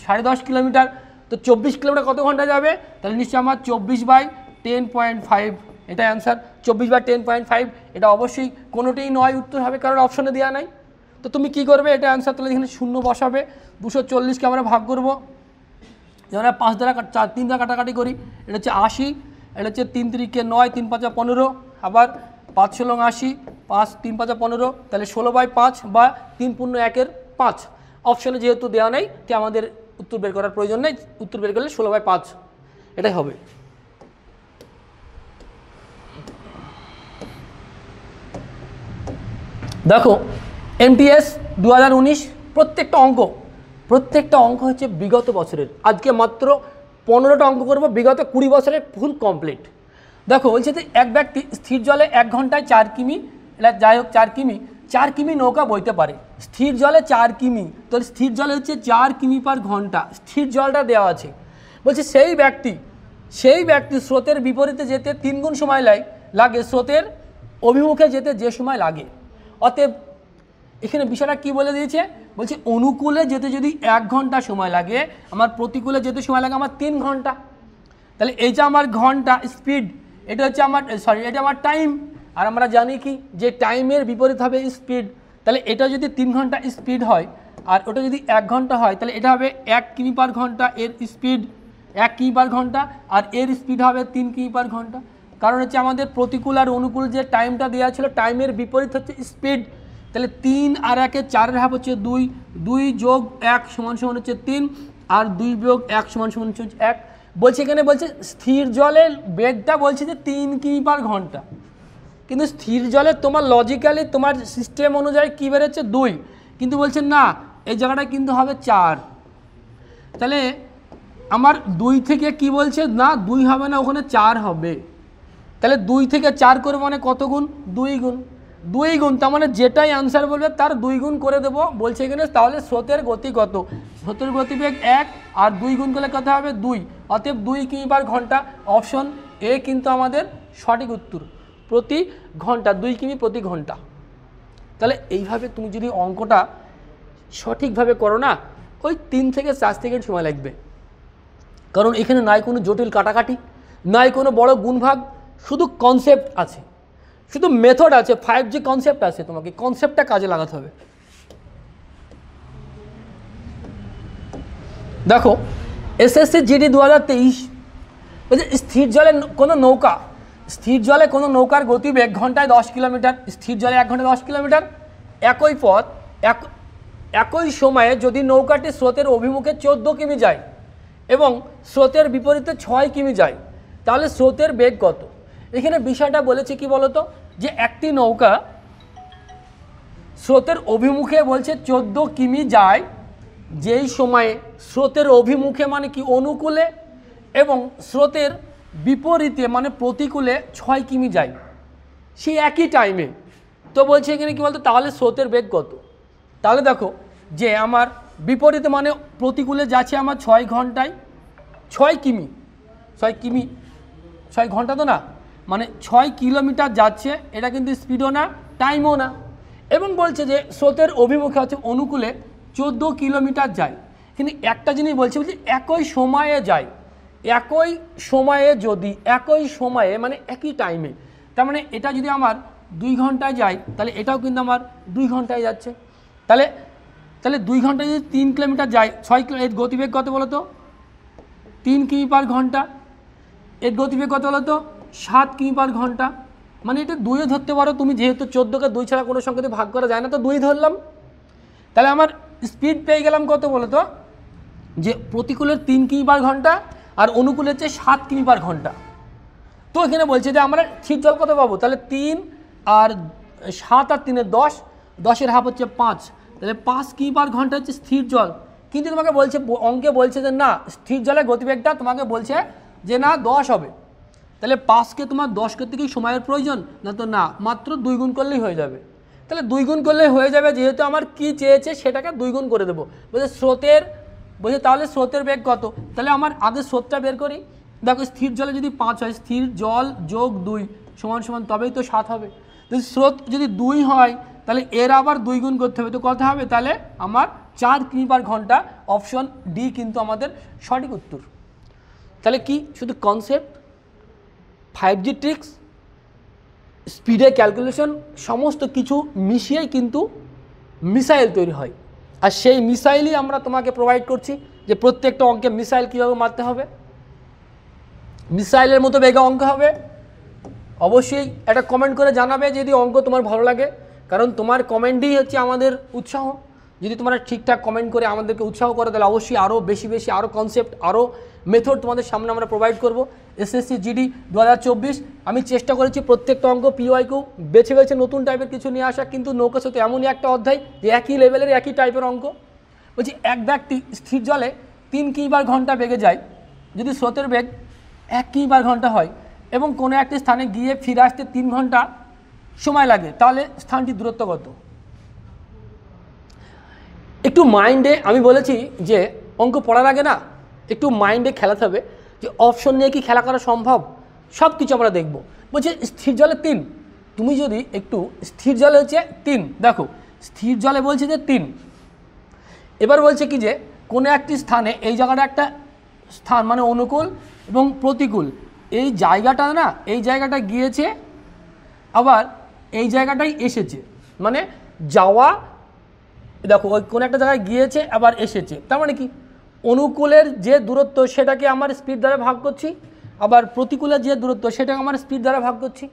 10.5 কিলোমিটার, তো 24 কিলোমিটার কত ঘন্টা যাবে? তাহলে নিশ্চয়ই আমার 24/10.5, এটাই অ্যান্সার, 24/10.5। এটা অবশ্যই কোনোটাই নয় উত্তর হবে, কারণ অপশনে দেওয়া নাই। তো তুমি কি করবে, এটা অ্যান্সার তাহলে এখানে শূন্য বসাবে। 240কে আমরা ভাগ করবো, যেমন 5 দ্বারা 3 দ্বারা কাটাকাটি করি, এটা হচ্ছে 80, এটা হচ্ছে 3 3 9, 3 5 15, আবার 5 ষোলো 80, 5 3 5 15, তাহলে 16/5 বা 3 পূর্ণ 1-এর 5। অপশনে যেহেতু দেওয়া নেই তাই আমাদের উত্তর বের করার প্রয়োজন নেই, উত্তর বের করলে 16/5 এটাই হবে। দেখো এমটিএস 2019 প্রত্যেকটা অঙ্ক হচ্ছে বিগত বছরের। আজকে মাত্র 15টা অঙ্ক করবো, বিগত 20 বছরের ফুল কমপ্লিট। দেখো বলছে যে এক ব্যক্তি স্থির জলে 1 ঘন্টায় 4 কিমি, এটা যাই হোক 4 কিমি নৌকা বইতে পারে। স্থির জলে 4 কিমি, তো স্থির জলে হচ্ছে 4 কিমি/ঘন্টা, স্থির জলটা দেওয়া আছে। বলছে সেই ব্যক্তি স্রোতের বিপরীতে যেতে 3 গুণ সময় লাগে স্রোতের অভিমুখে যেতে যে সময় লাগে। অতএব এখানে বিষয়টা কি বলে দিয়েছে, বলছে অনুকূলে যেতে যদি 1 ঘন্টা সময় লাগে, আমার প্রতিকূলে যেতে সময় লাগে আমার 3 ঘন্টা। তাহলে এই যে আমার ঘন্টা স্পিড, এটা হচ্ছে এটা আমার টাইম। আর আমরা জানি কি যে টাইমের বিপরীত হবে স্পিড। তাহলে এটা যদি 3 ঘন্টা স্পিড হয় আর ওটা যদি 1 ঘন্টা হয়, তাহলে এটা হবে 1 কিমি/ঘন্টা, এর স্পিড 1 কিমি/ঘন্টা, আর এর স্পিড হবে 3 কিমি/ঘন্টা। কারণ হচ্ছে আমাদের প্রতিকূল আর অনুকূল যে টাইমটা দেওয়া ছিল, টাইমের বিপরীত হচ্ছে স্পিড। তাহলে 3 আর 1-এ 4-এর হাফ হচ্ছে 2, 2 যোগ 1 সমান হচ্ছে 3, আর 2 বিয়োগ 1 সমান হচ্ছে 1। বলছে এখানে বলছে স্থির জলের বেগটা বলছে যে 3 কিমি/ঘন্টা, কিন্তু স্থির জলে তোমার লজিক্যালি তোমার সিস্টেম অনুযায়ী কী বেরোচ্ছে 2, কিন্তু বলছে না এই জায়গাটা কিন্তু হবে 4। তাহলে আমার 2 থেকে কি বলছে, না 2 হবে না, ওখানে 4 হবে। তাহলে 2 থেকে 4 করে মানে কত গুণ, 2 গুণ। 2 গুণ, তার মানে যেটাই আনসার বলবে তার 2 গুণ করে দেবো বলছে এখানে। তাহলে স্রোতের গতি কত, স্রোতের গতিবেগ 1 আর 2 গুণ করলে কত হবে 2, অতএব 2 কিমি/ঘন্টা। অপশন এ কিন্তু আমাদের সঠিক উত্তর, প্রতি ঘন্টা 2 কিমি/ঘন্টা। তাহলে এইভাবে তুমি যদি অঙ্কটা সঠিকভাবে করো না, ওই 3 থেকে 4 সেকেন্ড সময় লাগবে। কারণ এখানে নাই কোনো জটিল কাটাকাটি, নাই কোনো বড় গুণভাগ, শুধু কনসেপ্ট আছে, শুধু মেথড আছে, 5G কনসেপ্ট আছে, তোমাকে কনসেপ্টটা কাজে লাগাতে হবে। দেখো এসএসসি জিডি 2023 বলছে স্থির জলে কোনো নৌকার গতিবেগ ঘন্টায় 10 কিলোমিটার, স্থির জলে 1 ঘন্টায় 10 কিলোমিটার। একই পথ একই সময়ে যদি নৌকাটি স্রোতের অভিমুখে 14 কিমি যায় এবং স্রোতের বিপরীতে 6 কিমি যায়, তাহলে স্রোতের বেগ কত? এখানে বিষয়টা বলেছে কি বলতো, যে একটি নৌকা স্রোতের অভিমুখে বলছে 14 কিমি যায়, যেই সময়ে স্রোতের অভিমুখে মানে কি অনুকূলে এবং স্রোতের বিপরীতে মানে প্রতিকূলে 6 কিমি যায়, সেই একই টাইমে। তো বলছে এখানে কি বলতো, তাহলে স্রোতের বেগ কত? তাহলে দেখো যে আমার বিপরীতে মানে প্রতিকূলে যাচ্ছে আমার 6 ঘন্টায় 6 কিমি, 6 ঘন্টা তো না, মানে 6 কিলোমিটার যাচ্ছে। এটা কিন্তু স্পিডও না, টাইমও না। এবং বলছে যে স্রোতের অভিমুখে হচ্ছে অনুকূলে 14 কিলোমিটার যায়। কিন্তু একটা জিনিস বলছে একই সময়ে যায়, একই সময়ে, যদি একই সময়ে মানে একই টাইমে, তার মানে এটা যদি আমার 2 ঘন্টায় যায়, তাহলে এটাও কিন্তু আমার 2 ঘন্টায় যাচ্ছে। তাহলে 2 ঘন্টায় যদি 3 কিলোমিটার যায়, 6 কিলো, এর গতিবেগ কত বলো তো, 3 কিমি/ঘন্টা। এর গতিবেগ কত বলো তো, 7 কিমি/ঘন্টা। মানে এটা 2 ধরতে পারো তুমি, যেহেতু 14কে 2 ছাড়া কোনো সংখ্যাতে ভাগ করা যায় না, তো 2 ধরলাম। তাহলে আমার স্পিড পেয়ে গেলাম কত বলো তো, যে প্রতিকূলের 3 কিমি/ঘন্টা আর অনুকূলের হচ্ছে 7 কিমি/ঘন্টা। তো এখানে বলছে যে আমরা স্থির জল কত পাবো, তাহলে 3 আর 7 আর 3 10, 10-এর হাফ হচ্ছে 5, তাহলে 5 কিমি/ঘন্টা হচ্ছে স্থির জল। কিন্তু তোমাকে বলছে অঙ্কে বলছে যে না, স্থির জলের গতিবেগটা তোমাকে বলছে যে না 10 হবে। তাহলে 5কে তোমার 10কে থেকেই সময়ের প্রয়োজন না, তো না, মাত্র 2 গুণ করলেই হয়ে যাবে। তাহলে 2 গুণ করলেই হয়ে যাবে, যেহেতু আমার কি চেয়েছে সেটাকে 2 গুণ করে দেবো। বলছে তাহলে স্রোতের বেগ কত, তাহলে আমার আগে স্রোতটা বের করি। দেখো স্থির জলে যদি 5 হয়, স্থির জল যোগ 2 সমান তবেই তো 7 হবে। যদি স্রোত যদি 2 হয়, তাহলে এর আবার 2 গুণ করতে হবে, তো কত হবে, তাহলে আমার 4 কিমি/ঘন্টা। অপশন ডি কিন্তু আমাদের সঠিক উত্তর। তাহলে কি শুধু কনসেপ্ট, 5G ট্রিক্স, স্পিডে ক্যালকুলেশন, সমস্ত কিছু মিশিয়েই কিন্তু মিসাইল তৈরি হয়। আর সেই মিসাইলই আমরা তোমাকে প্রোভাইড করছি যে প্রত্যেকটা অঙ্কে মিসাইল কীভাবে মারতে হবে, মিসাইলের মতো বেগে অঙ্ক হবে। অবশ্যই একটা কমেন্ট করে জানাবে যদি অঙ্ক তোমার ভালো লাগে, কারণ তোমার কমেন্টই হচ্ছে আমাদের উৎসাহ। যদি তোমরা ঠিকঠাক কমেন্ট করে আমাদেরকে উৎসাহ করো তাহলে অবশ্যই আরও বেশি বেশি আরও কনসেপ্ট আরও মেথড তোমাদের সামনে আমরা প্রোভাইড করব। এসএসসি জিডি 2024 আমি চেষ্টা করেছি প্রত্যেকটা অঙ্ক পিওয়াইকিউ বেছে বেছে নতুন টাইপের কিছু নিয়ে আসা, কিন্তু নৌকা স্রোতে এমনই একটা অধ্যায় যে একই লেভেলের একই টাইপের অঙ্ক। বলছি এক ব্যক্তি স্থির জলে 3 কিমি/ঘন্টা ঘন্টা বেগে যায়, যদি স্রোতের বেগ 1 কিমি/ঘন্টা হয় এবং কোনো একটি স্থানে গিয়ে ফিরে আসতে 3 ঘন্টা সময় লাগে, তাহলে স্থানটি দূরত্ব কত? একটু মাইন্ডে, আমি বলেছি যে অঙ্ক পড়ার আগে না একটু মাইন্ডে খেলাতে হবে যে অপশন নিয়ে কি খেলা করা সম্ভব, সব কিছু আমরা দেখব। বলছে স্থির জলে 3, তুমি যদি একটু স্থির জলে হচ্ছে 3, দেখো স্থির জলে বলছে যে 3, এবার বলছে কি যে কোনো একটি স্থানে, এই জায়গাটা একটা স্থান মানে অনুকূল এবং প্রতিকূল, এই জায়গাটা না এই জায়গাটা গিয়েছে আবার এই জায়গাটাই এসেছে, মানে যাওয়া, দেখো ওই কোনো একটা জায়গায় গিয়েছে আবার এসেছে, তার মানে কি অনুকূলের যে দূরত্ব সেটাকে আমার স্পিড দ্বারা ভাগ করছি, আবার প্রতিকূলের যে দূরত্ব সেটাকে আমার স্পিড দ্বারা ভাগ করছি।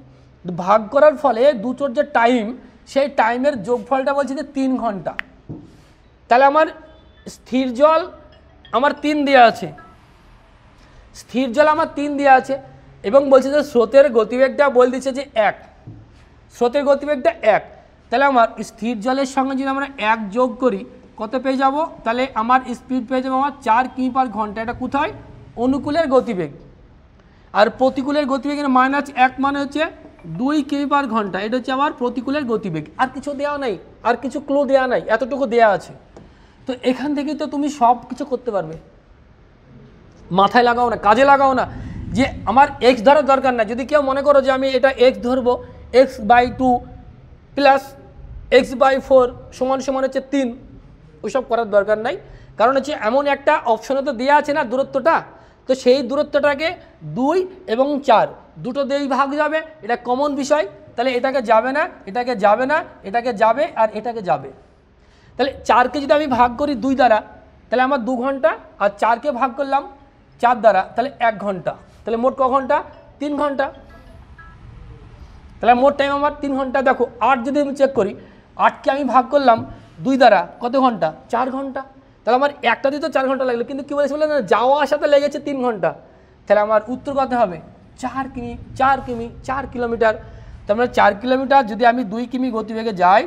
ভাগ করার ফলে দুটোর যে টাইম, সেই টাইমের যোগফলটা বলছি যে 3 ঘন্টা। তাহলে আমার স্থির জল আমার 3 দেওয়া আছে, স্থির জল আমার 3 দেওয়া আছে এবং বলছে যে স্রোতের গতিবেগটা বলে দিচ্ছে যে 1, স্রোতের গতিবেগটা 1। তাহলে আমার স্থির জলের সঙ্গে যদি আমরা 1 যোগ করি কত পেয়ে যাব? তাহলে আমার স্পিড পেয়ে যাবো আমার 4 কিমি/ঘন্টা। এটা কোথায়? অনুকূলের গতিবেগ। আর প্রতিকূলের গতিবেগের -1 মানে হচ্ছে 2 কিমি/ঘন্টা, এটা হচ্ছে আমার প্রতিকূলের গতিবেগ। আর কিছু দেওয়া নাই, আর কিছু ক্লু দেওয়া নাই, এতটুকু দেওয়া আছে। তো এখান থেকেই তো তুমি সব কিছু করতে পারবে। মাথায় লাগাও না, কাজে লাগাও না যে আমার এক্স ধরার দরকার না। যদি কেউ মনে করো যে আমি এটা এক্স ধরবো, x/2 প্লাস x/4 সমান সমান হচ্ছে 3, ওইসব করার দরকার নাই। কারণ হচ্ছে এমন একটা অপশনে তো দেওয়া আছে না দূরত্বটা, তো সেই দূরত্বটাকে 2 এবং 4 দুটো দিয়েই ভাগ যাবে, এটা কমন বিষয়। তাহলে এটাকে যাবে না, এটাকে যাবে না, এটাকে যাবে আর এটাকে যাবে। তাহলে 4কে যদি আমি ভাগ করি 2 দ্বারা তাহলে আমার 2 ঘন্টা, আর 4কে ভাগ করলাম 4 দ্বারা তাহলে 1 ঘন্টা। তাহলে মোট ক ঘন্টা? 3 ঘন্টা। তাহলে মোট টাইম আমার 3 ঘন্টা। দেখো 8 যদি আমি চেক করি, 8কে আমি ভাগ করলাম 2 দ্বারা, কত ঘন্টা? 4 ঘন্টা। তাহলে আমার একটা দিয়ে তো 4 ঘন্টা লাগলো, কিন্তু কী বলেছে বলে না, যাওয়া আসাতে লেগেছে 3 ঘন্টা। তাহলে আমার উত্তর কত হবে? 4 কিমি, 4 কিমি, 4 কিলোমিটার। তার মানে 4 কিলোমিটার যদি আমি 2 কিমি গতিবেগে যাই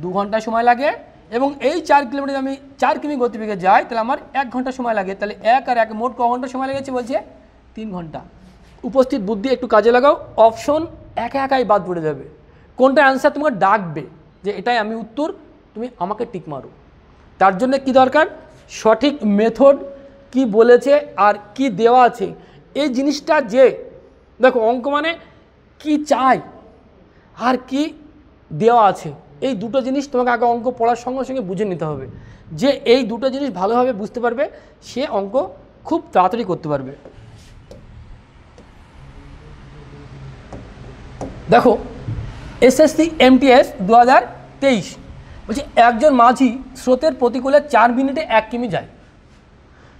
2 ঘন্টা সময় লাগে, এবং এই 4 কিলোমিটার আমি 4 কিমি গতিবেগে যাই তাহলে আমার 1 ঘন্টা সময় লাগে। তাহলে 1 আর 1 মোট ক ঘন্টা সময় লেগেছে? বলছে 3 ঘন্টা। উপস্থিত বুদ্ধি একটু কাজে লাগাও, অপশন একা একাই বাদ পড়ে যাবে। কোনটা অ্যান্সার তোমাকে ডাকবে যে এটাই আমি উত্তর, তুমি আমাকে টিক মারো। তার জন্য কি দরকার? সঠিক মেথড কি বলেছে আর কি দেওয়া আছে, এই জিনিসটা যে দেখো অঙ্ক মানে কি চাই আর কি দেওয়া আছে, এই দুটো জিনিস তোমাকে আগে অঙ্ক পড়ার সঙ্গে সঙ্গে বুঝে নিতে হবে। যে এই দুটো জিনিস ভালোভাবে বুঝতে পারবে সে অঙ্ক খুব তাড়াতাড়ি করতে পারবে। দেখো এসএসসি এমটিএস 2023 বলছে একজন মাঝি স্রোতের প্রতিকূলে 4 মিনিটে 1 কিমি যায়।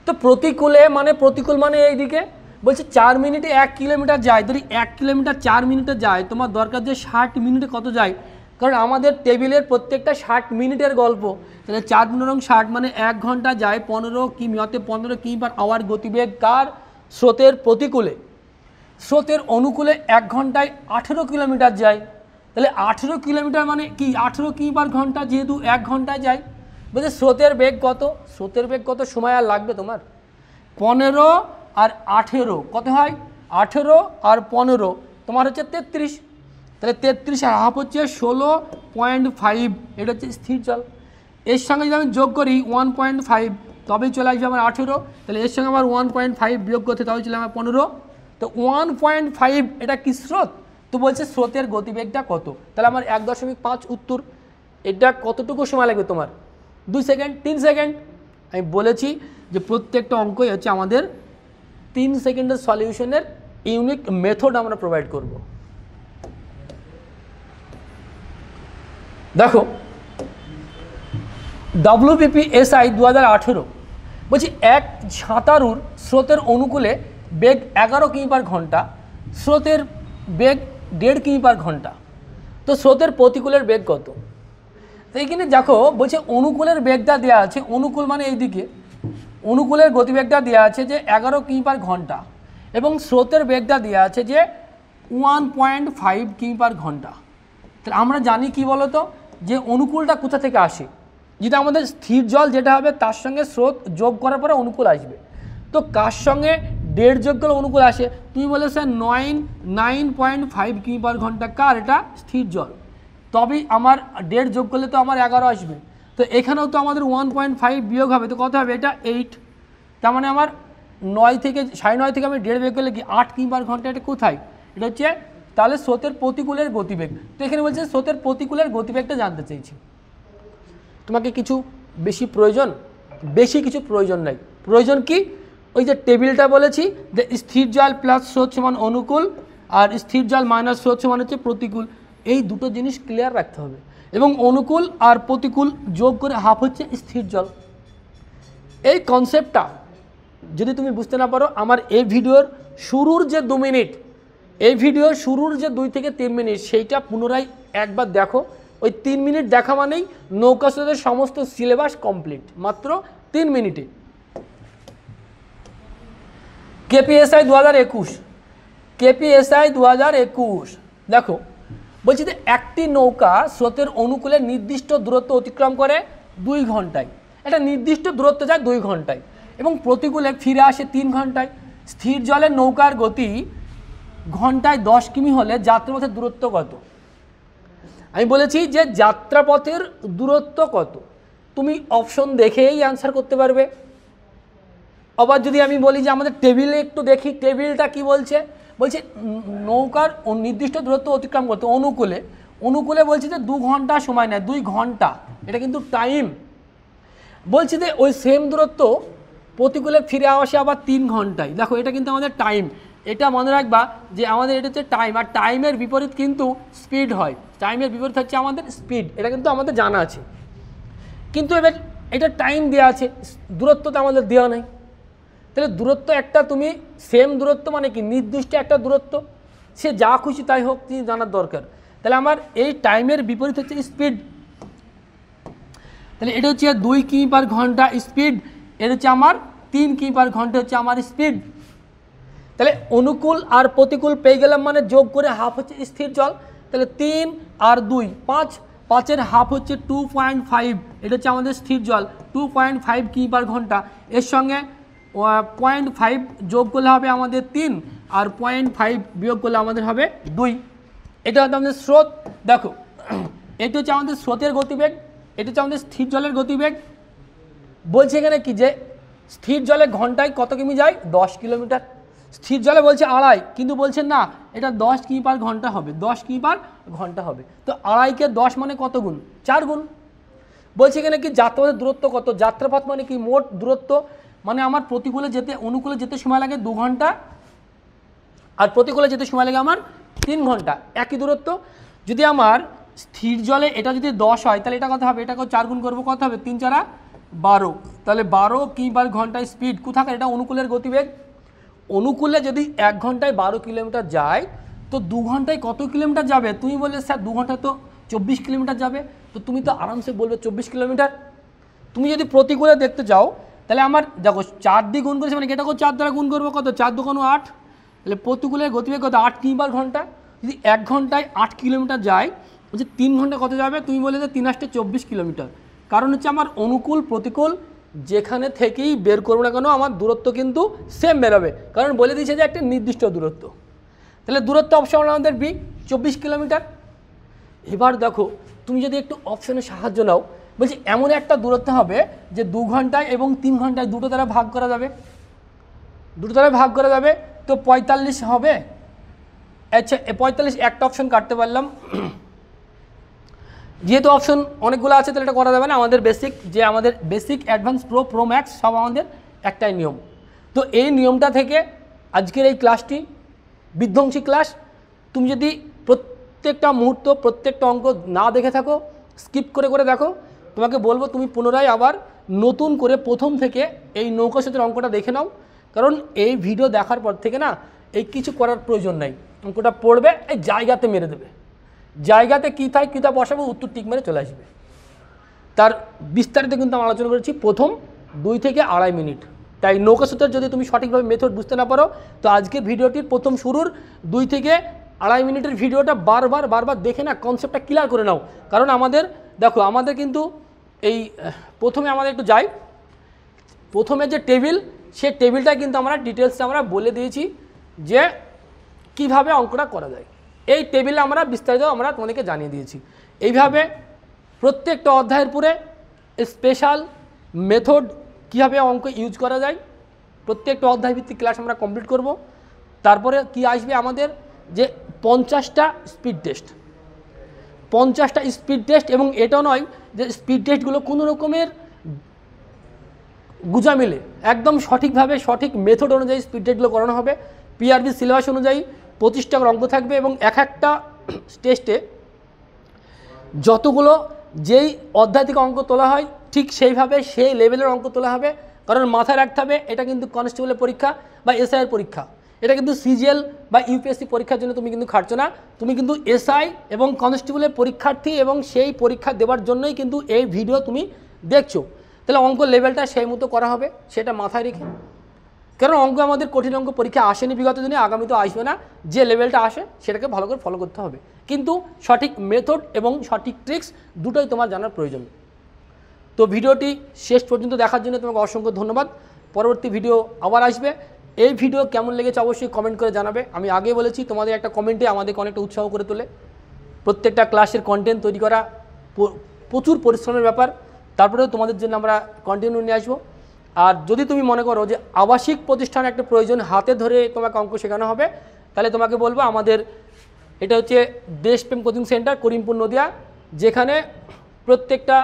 তো প্রতিকূলে মানে প্রতিকূল মানে এইদিকে, বলছে 4 মিনিটে 1 কিলোমিটার যায়। যদি 1 কিলোমিটার 4 মিনিটে যায়, তোমার দরকার যে 60 মিনিটে কত যায়, কারণ আমাদের টেবিলের প্রত্যেকটা 60 মিনিটের গল্প। তাহলে 4 × 60 মানে 1 ঘন্টা যায় 15 কিমি, অর্থাৎ 15 কিমি/আওয়ার গতিবেগ কার? স্রোতের প্রতিকূলে। স্রোতের অনুকূলে 1 ঘন্টায় 18 কিলোমিটার যায়। তাহলে 18 কিলোমিটার মানে কি 18 কিমি/ঘন্টা, যেহেতু 1 ঘন্টায় যায়। বলছে স্রোতের বেগ কত? স্রোতের বেগ কত সময় আর লাগবে তোমার? 15 আর 18 কত হয়? 18 আর 15 তোমার হচ্ছে 33। তাহলে 33 আর হাফ হচ্ছে 16.5, এটা হচ্ছে স্থির জল। এর সঙ্গে যদি আমি যোগ করি 1.5 তবেই চলে আসবে আমার 18। তাহলে এর সঙ্গে আমার 1.5 বিয়োগ করতে তবে চলে আমার 15। তো 1.5 এটা কি স্রোত? তো বলছে স্রোতের গতিবেগটা কত? তাহলে আমার 1.5 উত্তর। এটা কতটুকু সময় লাগবে তোমার? 2 সেকেন্ড, 3 সেকেন্ড। আমি বলেছি যে প্রত্যেকটা অঙ্কই হচ্ছে আমাদের 3 সেকেন্ডের সলিউশনের ইউনিক মেথড আমরা প্রোভাইড করব। দেখো WPPSI 2018 বলছি এক সাঁতারুর স্রোতের অনুকূলে বেগ 11 কিমি পার ঘন্টা, স্রোতের বেগ 1.5 কিমি পার ঘন্টা, তো স্রোতের প্রতিকূলের বেগ কত? তো এইখানে দেখো বলছে অনুকূলের বেগটা দেওয়া আছে, অনুকূল মানে এইদিকে, অনুকূলের গতিবেগটা দেওয়া আছে যে 11 কিমি পার ঘন্টা এবং স্রোতের বেগটা দেওয়া আছে যে 1.5 কিমি পার ঘন্টা। তাহলে আমরা জানি কি বলতো যে অনুকূলটা কোথা থেকে আসে, যেটা আমাদের স্থির জল যেটা হবে তার সঙ্গে স্রোত যোগ করার পরে অনুকূল আসবে। তো কার সঙ্গে 1.5 যোগ করলে অনুকূল আসে? তুমি বলে স্যার 9.5 কিমি পার ঘন্টা, কার? এটা স্থির জল, তবেই আমার 1.5 যোগ করলে তো আমার 11 আসবে। তো এখানেও তো আমাদের 1.5 বিয়োগ হবে, তো কত হবে? এটা 8। তার মানে আমার 9 থেকে 9.5 থেকে আমি 1.5 বিয়োগ করলে কি 8 কিমি পার ঘন্টা। এটা কোথায়? এটা হচ্ছে তাহলে স্রোতের প্রতিকূলের গতিবেগ। তো এখানে বলছে স্রোতের প্রতিকূলের গতিবেগটা জানতে চাইছি। তোমাকে কিছু বেশি কিছু প্রয়োজন নাই। প্রয়োজন কি? ওই যে টেবিলটা বলেছি যে স্থির জল প্লাস স্রোত সমান অনুকূল আর স্থির জল মাইনাস স্রোত সমান হচ্ছে প্রতিকূল, এই দুটো জিনিস ক্লিয়ার রাখতে হবে। এবং অনুকূল আর প্রতিকূল যোগ করে হাফ হচ্ছে স্থির জল। এই কনসেপ্টটা যদি তুমি বুঝতে না পারো, আমার এই ভিডিওর শুরুর যে 2 মিনিট, এই ভিডিওর শুরুর যে 2 থেকে 3 মিনিট, সেইটা পুনরায় একবার দেখো। ওই 3 মিনিট দেখা মানেই নৌকা স্রোতের সমস্ত সিলেবাস কমপ্লিট, মাত্র 3 মিনিটে। কেপিএসআই 2021, কেপিএসআই 2021 দেখো বলছি যে একটি নৌকা স্রোতের অনুকূলে নির্দিষ্ট দূরত্ব অতিক্রম করে 2 ঘন্টায়, একটা নির্দিষ্ট দূরত্ব যায় 2 ঘন্টায় এবং প্রতিকূলে ফিরে আসে 3 ঘন্টায়। স্থির জলের নৌকার গতি ঘন্টায় 10 কিমি হলে যাত্রাপথের দূরত্ব কত? আমি বলেছি যে যাত্রাপথের দূরত্ব কত, তুমি অপশন দেখেই অ্যান্সার করতে পারবে। আবার যদি আমি বলি যে আমাদের টেবিলে একটু দেখি, টেবিলটা কি বলছে? বলছে নৌকার নির্দিষ্ট দূরত্ব অতিক্রম করতে অনুকূলে বলছে যে 2 ঘন্টা সময় নেয়, 2 ঘন্টা, এটা কিন্তু টাইম। বলছি যে ওই সেম দূরত্ব প্রতিকূলে ফিরে আসে আবার 3 ঘন্টায়। দেখো এটা কিন্তু আমাদের টাইম, এটা মনে রাখবা যে আমাদের এটা হচ্ছে টাইম, আর টাইমের বিপরীত কিন্তু স্পিড হয়। টাইমের বিপরীত হচ্ছে আমাদের স্পিড, এটা কিন্তু আমাদের জানা আছে। কিন্তু এবার এটা টাইম দেওয়া আছে, দূরত্ব তো আমাদের দেওয়া নেই। তাহলে দূরত্ব একটা, তুমি সেম দূরত্ব মানে কি নির্দিষ্ট একটা দূরত্ব, সে যা খুশি তাই হোক, তুমি জানার দরকার। তাহলে আমার এই টাইমের বিপরীত হচ্ছে স্পিড। তাহলে এটা হচ্ছে 2 কিমি পার ঘন্টা স্পিড, এটা হচ্ছে আমার 3 কিমি পার ঘন্টা হচ্ছে আমার স্পিড। তাহলে অনুকূল আর প্রতিকূল পেয়ে গেলাম, মানে যোগ করে হাফ হচ্ছে স্থির জল। তাহলে 3 আর 2 5, 5-এর হাফ হচ্ছে 2.5, এটা হচ্ছে আমাদের স্থির জল, 2.5 কিমি পার ঘন্টা। এর সঙ্গে 0.5 যোগ করলে হবে আমাদের 3 আর 0.5 বিয়োগ করলে আমাদের হবে 2। এটা হচ্ছে আমাদের স্রোত। দেখো এটা হচ্ছে আমাদের স্রোতের গতিবেগ, এটা হচ্ছে আমাদের স্থির জলের গতিবেগ। বলছে এখানে কি যে স্থির জলে ঘন্টায় কত কিমি যায়? 10 কিলোমিটার। স্থির জলে বলছে 2.5, কিন্তু বলছে না এটা 10 কিমি পার ঘন্টা হবে, 10 কিমি পার ঘন্টা হবে। তো 2.5-কে 10 মানে কত গুণ? 4 গুণ। বলছে এখানে কি যাত্রাপথের দূরত্ব কত? যাত্রাপথ মানে কি মোট দূরত্ব, মানে আমার প্রতিকূলে যেতে অনুকূলে যেতে সময় লাগে 2 ঘন্টা আর প্রতিকূলে যেতে সময় লাগে আমার 3 ঘন্টা, একই দূরত্ব। যদি আমার স্থির জলে এটা যদি 10 হয় তাহলে এটা কত হবে? এটাকে 4 গুণ করবো, কত হবে? 3 4 12, তাহলে 12 কিমি পার ঘন্টায় স্পিড। কোথাকার? এটা অনুকূলের গতিবেগ। অনুকূলে যদি 1 ঘন্টায় 12 কিলোমিটার যায়, তো 2 ঘন্টায় কত কিলোমিটার যাবে? তুমি বললে স্যার 2 ঘন্টায় তো 24 কিলোমিটার যাবে, তো তুমি তো আরামসে বলবে 24 কিলোমিটার। তুমি যদি প্রতিকূলে দেখতে যাও তাহলে আমার দেখো 4 দিয়ে গুণ করেছে, মানে এটাকেও 4 দ্বারা গুণ করবো, কত? 4 2 8, তাহলে প্রতিকূলের গতিবেগ কত? 8 কিমি পার ঘন্টা। যদি 1 ঘন্টায় 8 কিলোমিটার যায়, বলছে 3 ঘন্টা কত যাবে? তুমি বলে যে 3 8 24 কিলোমিটার। কারণ হচ্ছে আমার অনুকূল প্রতিকূল যেখানে থেকেই বের করবো না কেন আমার দূরত্ব কিন্তু সেম বেরোবে, কারণ বলে দিয়েছে যে একটা নির্দিষ্ট দূরত্ব। তাহলে দূরত্ব অপশন আমাদের বি, 24 কিলোমিটার। এবার দেখো তুমি যদি একটু অপশনের সাহায্য নাও, বলছি এমন একটা দূরত্ব হবে যে 2 ঘন্টায় এবং 3 ঘন্টায় দুটো দ্বারা ভাগ করা যাবে, দুটো দ্বারা ভাগ করা যাবে, তো 45 হবে। আচ্ছা 45 একটা অপশন কাটতে পারলাম, যেহেতু অপশন অনেকগুলো আছে তাহলে এটা করা যাবে না। আমাদের বেসিক অ্যাডভান্স প্রো ম্যাক্স সব আমাদের একটাই নিয়ম। তো এই নিয়মটা থেকে আজকের এই ক্লাসটি বিধ্বংসী ক্লাস। তুমি যদি প্রত্যেকটা মুহূর্ত প্রত্যেকটা অঙ্ক না দেখে থাকো, স্কিপ করে করে দেখো, তোমাকে বলবো তুমি পুনরায় আবার নতুন করে প্রথম থেকে এই নৌকা স্রোতের অঙ্কটা দেখে নাও, কারণ এই ভিডিও দেখার পর থেকে না এই কিছু করার প্রয়োজন নাই। অঙ্কটা পড়বে, এই জায়গাতে মেরে দেবে, জায়গাতে কী থাকে কীটা বসাবে, উত্তর টিক মেরে চলে আসবে। তার বিস্তারিত কিন্তু আমরা আলোচনা করেছি প্রথম 2 থেকে 2.5 মিনিট। তাই নৌকা স্রোতের যদি তুমি সঠিকভাবে মেথড বুঝতে না পারো, তো আজকের ভিডিওটির প্রথম শুরুর 2 থেকে 2.5 মিনিটের ভিডিওটা বারবার দেখে না কনসেপ্টটা ক্লিয়ার করে নাও। কারণ আমাদের দেখো, আমাদের কিন্তু এই প্রথমে আমাদের একটু যাই, প্রথমে যে টেবিল, সে টেবিলটা কিন্তু আমরা ডিটেলসে আমরা বলে দিয়েছি যে কিভাবে অঙ্কটা করা যায়। এই টেবিলে আমরা বিস্তারিত আমরা তোমাদেরকে জানিয়ে দিয়েছি। এইভাবে প্রত্যেকটা অধ্যায়ের পরে স্পেশাল মেথড কীভাবে অঙ্ক ইউজ করা যায়, প্রত্যেকটা অধ্যায় ভিত্তিক ক্লাস আমরা কমপ্লিট করব। তারপরে কি আসবে আমাদের যে 50টা স্পিড টেস্ট, 50টা স্পিড টেস্ট। এবং এটাও নয় যে স্পিড টেস্টগুলো কোনো রকমের গুজা মিলে, একদম সঠিকভাবে সঠিক মেথড অনুযায়ী স্পিড টেস্টগুলো করানো হবে। পিআরবি সিলেবাস অনুযায়ী 25 টাকার অঙ্ক থাকবে এবং এক একটা টেস্টে যতগুলো যেই অধ্যায় থেকে অঙ্ক তোলা হয় ঠিক সেইভাবে সেই লেভেলের অঙ্ক তোলা হবে। কারণ মাথায় রাখতে হবে এটা কিন্তু কনস্টেবলের পরীক্ষা বা এসআইয়ের পরীক্ষা, এটা কিন্তু সিজিএল বা ইউপিএসসি পরীক্ষার জন্য তুমি কিন্তু খাটছো না, তুমি কিন্তু এসআই এবং কনস্টেবলের পরীক্ষার্থী এবং সেই পরীক্ষা দেওয়ার জন্যই কিন্তু এই ভিডিও তুমি দেখছো। তাহলে অঙ্ক লেভেলটা সেই মতো করা হবে, সেটা মাথায় রেখে। কারণ অঙ্ক আমাদের কঠিন অঙ্ক পরীক্ষা আসেনি বিগত দিনে, আগামীতেও আসবে না। যে লেভেলটা আসে সেটাকে ভালো করে ফলো করতে হবে, কিন্তু সঠিক মেথড এবং সঠিক ট্রিক্স দুটোই তোমার জানার প্রয়োজন। তো ভিডিওটি শেষ পর্যন্ত দেখার জন্য তোমাকে অসংখ্য ধন্যবাদ। পরবর্তী ভিডিও আবার আসবে। এই ভিডিও কেমন লেগেছে অবশ্যই কমেন্ট করে জানাবে। আমি আগে বলেছি তোমাদের একটা কমেন্টে আমাদেরকে অনেকটা উৎসাহ করে তোলে। প্রত্যেকটা ক্লাসের কন্টেন্ট তৈরি করা প্রচুর পরিশ্রমের ব্যাপার, তারপরেও তোমাদের জন্য আমরা কন্টিনিউ নিয়ে আসবো। আর যদি তুমি মনে করো যে আবাসিক প্রতিষ্ঠান একটা প্রয়োজন, হাতে ধরে তোমাকে অঙ্ক শেখানো হবে, তাহলে তোমাকে বলবো আমাদের এটা হচ্ছে দেশপ্রেম কোচিং সেন্টার, করিমপুর নদিয়া, যেখানে প্রত্যেকটা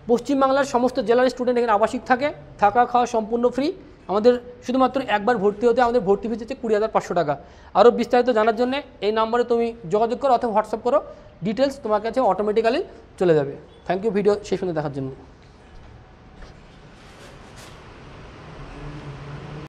পশ্চিমবাংলার সমস্ত জেলার স্টুডেন্ট এখানে আবাসিক থাকে, থাকা খাওয়া সম্পূর্ণ ফ্রি। আমাদের শুধুমাত্র একবার ভর্তি হতে আমাদের ভর্তি ফিস হচ্ছে 20,500 টাকা। আরও বিস্তারিত জানার জন্য এই নম্বরে তুমি যোগাযোগ করো অথবা হোয়াটসঅ্যাপ করো, ডিটেলস তোমার কাছে অটোমেটিক্যালি চলে যাবে। থ্যাংক ইউ ভিডিও শেষ পর্যন্ত দেখার জন্য।